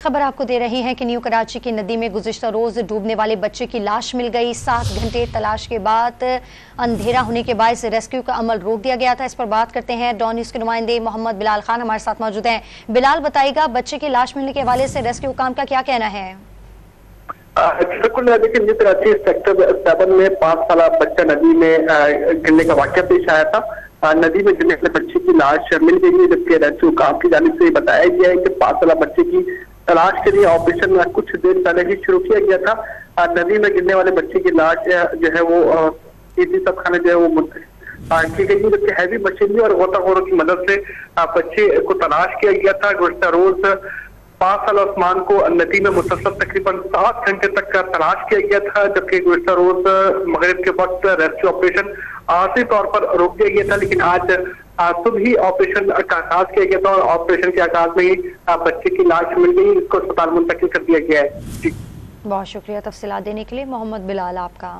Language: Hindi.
खबर आपको दे रही है कि न्यू कराची की नदी में गुज़िश्ता रोज डूबने वाले बच्चे की लाश मिल गई। 7 घंटे तलाश के बाद अंधेरा होने के बाद रेस्क्यू का अमल रोक दिया गया था। इस पर बात करते हैं डॉन न्यूज़ के नुमाइंदे मोहम्मद बिलाल खान हमारे साथ मौजूद हैं। बिलाल, बताइएगा बच्चे की लाश मिलने के हवाले से रेस्क्यू काम का क्या कहना है? बिल्कुल, देखिए न्यू कराची सेक्टर 7 में 5 साल बच्चा नदी में गिरने का वाक़या पेश आया था। नदी में गिरने वाले बच्चे की लाश मिल गई है, जबकि रेस्क्यू काम की जानिब से बताया गया है कि 5 साल बच्चे की तलाश के लिए ऑपरेशन कुछ देर पहले ही शुरू किया गया था। नदी में गिरने वाले बच्चे की लाश जो है वो तबखाने जो है वो की गई है, जबकि हैवी मशीनरी और गोताखोरों की मदद से बच्चे को तलाश किया गया था। गुज़िश्ता रोज 5 साल उस्मान को नदी में मुसलसल तकरीबन 7 घंटे तक का तलाश किया गया था, जबकि गुज़िश्ता रोज मगरिब के वक्त रेस्क्यू ऑपरेशन आर्जी तौर पर रोक दिया गया था। लेकिन आज सुबह ही ऑपरेशन का आगाज किया गया था और ऑपरेशन के आगाज में ही बच्चे की लाश मिल गई, इसको अस्पताल मुंतकिल कर दिया गया है। बहुत शुक्रिया तफसीलात देने के लिए मोहम्मद बिलाल आपका।